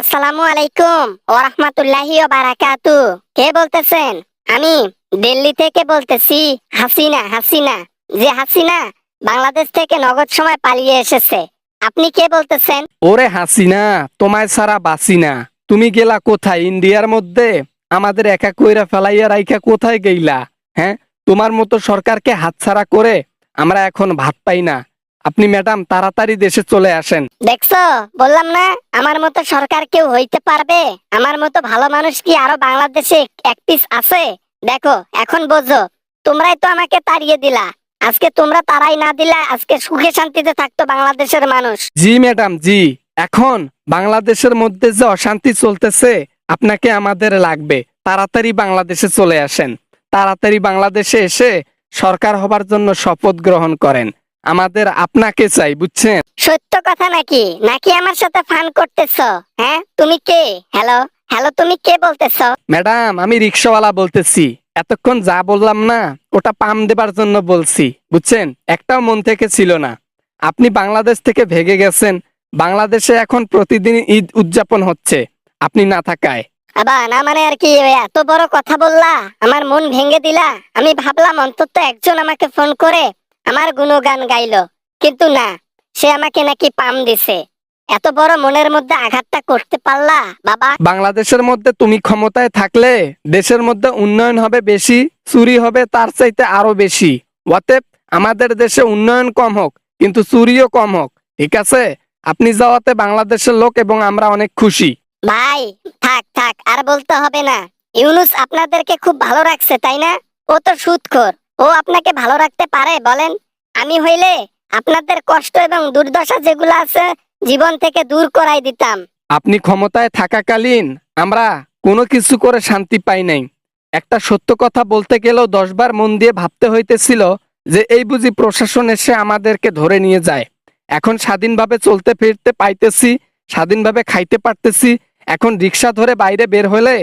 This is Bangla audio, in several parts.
আসসালামু আলাইকুম ওয়া রাহমাতুল্লাহি ওয়া বারাকাতু। কে বলতেছেন? আমি দিল্লি থেকে বলতেছি। হাসিনা যে হাসিনা বাংলাদেশ থেকে নগদ সময় পালিয়ে এসেছে। আপনি কে বলতেছেন? ওরে হাসিনা, তোমায় ছাড়া বাঁচি না। তুমি গেলা কোথায়? ইন্ডিয়ার মধ্যে আমাদের একা কইরা ফেলাইয়া রাইখা কোথায় গেইলা? হ্যাঁ, তোমার মতো সরকারকে হাতছাড়া করে আমরা এখন ভাত পাই না। আপনি ম্যাডাম তাড়াতাড়ি দেশে চলে আসেন। দেখছো, বললাম না আমার মতো সরকার কেউ হইতে পারবে? আমার মতো ভালো মানুষ কি আরো বাংলাদেশে এক পিস আছে? দেখো এখন বোঝো, তোমরাই তো আমাকে তাড়িয়ে দিলা। আজকে তোমরা তাড়াই না দিলা, আজকে সুখে শান্তিতে থাকতো বাংলাদেশের মানুষ। জি ম্যাডাম জি, এখন বাংলাদেশের মধ্যে যে অশান্তি চলতেছে আপনাকে আমাদের লাগবে। তাড়াতাড়ি বাংলাদেশে চলে আসেন। তাড়াতাড়ি বাংলাদেশে এসে সরকার হবার জন্য শপথ গ্রহণ করেন। আমাদের আপনাকে চাই, বুঝছেন? সত্য কথা নাকি নাকি আমার সাথে ফান করতেছো? হ্যাঁ, তুমি কে? হ্যালো হ্যালো, তুমি কে বলতেছো? ম্যাডাম আমি রিক্সাওয়ালা বলতেছি। এতক্ষণ যা বললাম না ওটা পাম দেবার জন্য বলছি, বুঝছেন? একটাও মন থেকে ছিল না। আপনি বাংলাদেশ থেকে ভেগে গেছেন। বাংলাদেশে এখন প্রতিদিন ঈদ উদযাপন হচ্ছে আপনি না থাকায়। আবার না মানে আর কি, ওই এত বড় কথা বললা, আমার মন ভেঙে দিলা। আমি ভাবলাম অন্তত একজন আমাকে ফোন করে আমার গুণগান গাইলো, কিন্তু না, সে আমাকে নাকি পাম দিছে। এত বড় মনের মধ্যে আঘাতটা করতে পারলা বাবা? বাংলাদেশের মধ্যে তুমি ক্ষমতায় থাকলে দেশের মধ্যে উন্নয়ন হবে বেশি, চুরি হবে তার চাইতে আরো বেশি। অতএব আমাদের দেশে উন্নয়ন কম হোক কিন্তু চুরিও কম হোক, ঠিক আছে? আপনি যাওয়াতে বাংলাদেশের লোক এবং আমরা অনেক খুশি। ভাই, থাক থাক, আর বলতে হবে না। ইউনুস আপনাদেরকে খুব ভালো রাখছে, তাই না? ও তো সুদখোর। ও আপনাকে ভালো রাখতে পারে বলেন? আমি হইলে আপনাদের কষ্ট এবং দুর্দশা যেগুলো আছে জীবন থেকে দূর করাই দিতাম। আপনি ক্ষমতায় থাকাকালীন আমরা কোনো কিছু করে শান্তি পাই নাই। একটা সত্য কথা বলতে গেলেও 10 বার মন দিয়ে ভাবতে হইতেছিল যে এই বুঝি প্রশাসন এসে আমাদেরকে ধরে নিয়ে যায়। এখন স্বাধীনভাবে চলতে ফিরতে পাইতেছি, স্বাধীনভাবে খাইতে পারতেছি। এখন রিক্সা ধরে বাইরে বের হলে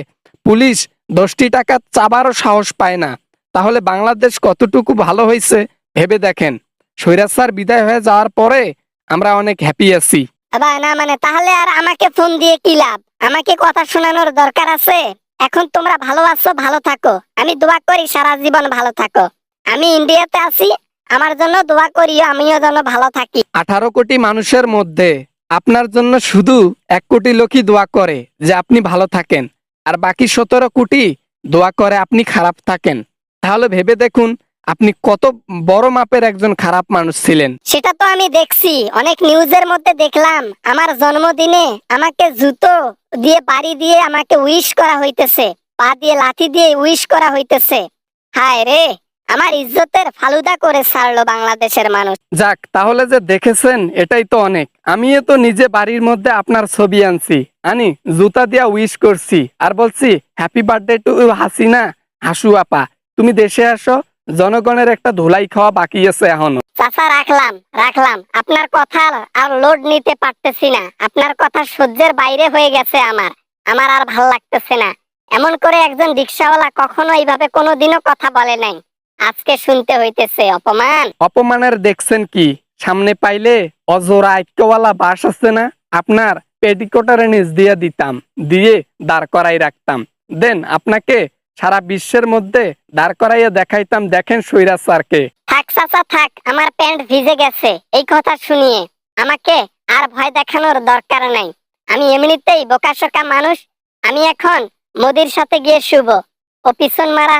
পুলিশ 10টি টাকা চাবারও সাহস পায় না। তাহলে বাংলাদেশ কতটুকু ভালো হয়েছে ভেবে দেখেন। স্বৈরাচার স্যার বিদায় হয়ে যাওয়ার পরে আমরা অনেক হ্যাপি আছি। আবার না মানে, তাহলে আর আমাকে ফোন দিয়ে কি লাভ? আমাকে কথা শোনানোর দরকার আছে? এখন তোমরা ভালো আছো, ভালো থাকো। আমি দোয়া করি সারা জীবন ভালো থাকো। আমি ইন্ডিয়াতে আছি, আমার জন্য দোয়া করিও, আমিও যেন ভালো থাকি। 18 কোটি মানুষের মধ্যে আপনার জন্য শুধু 1 কোটি লোকই দোয়া করে যে আপনি ভালো থাকেন, আর বাকি 17 কোটি দোয়া করে আপনি খারাপ থাকেন। তাহলে ভেবে দেখুন আপনি কত বড় মাপের একজন খারাপ মানুষ ছিলেন। সেটা তো আমি দেখছি, অনেক নিউজের মধ্যে দেখলাম। আমার জন্মদিনে আমাকে জুতো দিয়ে বাড়ি দিয়ে আমাকে উইশ করা হইতেছে, পা দিয়ে লাথি দিয়ে উইশ করা হইতেছে। হায় রে, আমার ইজ্জতের ফালুদা করে ছাড়লো বাংলাদেশের মানুষ। যাক, তাহলে যে দেখেছেন এটাই তো অনেক। আমিও তো নিজে বাড়ির মধ্যে আপনার ছবি আনছি, আনি জুতা দিয়া উইশ করছি আর বলছি happy birthday to Hasina. Hasu আপা, তুমি দেশে আসো, জনগণের একটা ধুলাই খাওয়া বাকি আছে এখনো। চাচা, রাখলাম রাখলাম, আপনার কথা আর লোড নিতে পারতেছি না। আপনার কথা সহ্যের বাইরে হয়ে গেছে। আমার আমার আর ভাল লাগতেছে না। এমন করে একজন রিক্সাওয়ালা কখনো এইভাবে কোনোদিনও কথা বলে নাই, আজকে শুনতে হইতেছে অপমান। অপমানের দেখছেন কি? সামনে পাইলে অজোড়া আইক্যওয়ালা বাস আছে না, আপনার পেটিকোটারে নিচ দিয়ে দিতাম, দিয়ে দাঁড় করাই রাখতাম। দেন আপনাকে সারা বিশ্বের মধ্যে দাঁড় করাইয়া দেখাইতাম, দেখেন সৈরাজ স্যারকে। থাক চাচা থাক, আমার প্যান্ট ভিজে গেছে এই কথা শুনিয়ে। আমাকে আর ভয় দেখানোর দরকার নাই। আমি এমনিতেই বোকাশোকা মানুষ। আমি এখন মোদির সাথে গিয়ে শুভ। ও পিছন মারা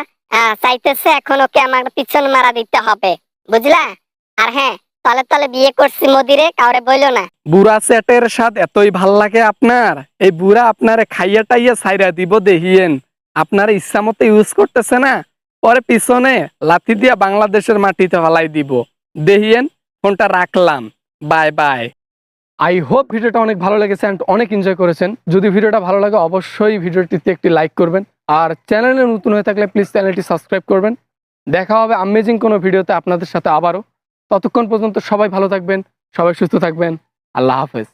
চাইতেছে, এখন ওকে আমার পিছন মারা দিতে হবে, বুঝলা? আর হ্যাঁ, তলে তলে বিয়ে করছি মোদিরে, কাউরে বইলো না। বুড়া সেটের স্বাদ এতই ভাল লাগে আপনার? এই বুড়া আপনারে খাইয়া টাইয়া ছাইরা দিব দেখিয়েন। আপনার ইচ্ছা মতো ইউজ করতেছে না, পরে পিছনে লাথি দিয়া বাংলাদেশের মাটিতে হলাই দিব দেখিয়েন। ফোনটা রাখলাম, বাই বাই। আই হোপ ভিডিওটা অনেক ভালো লেগেছে এন্ড অনেক এনজয় করেছেন। যদি ভিডিওটা ভালো লাগে অবশ্যই ভিডিওটিতে একটি লাইক করবেন, আর চ্যানেলে নতুন হয়ে থাকলে প্লিজ চ্যানেলটি সাবস্ক্রাইব করবেন। দেখা হবে আমেজিং কোনো ভিডিওতে আপনাদের সাথে আবারও। ততক্ষণ পর্যন্ত সবাই ভালো থাকবেন, সবাই সুস্থ থাকবেন। আল্লাহ হাফেজ।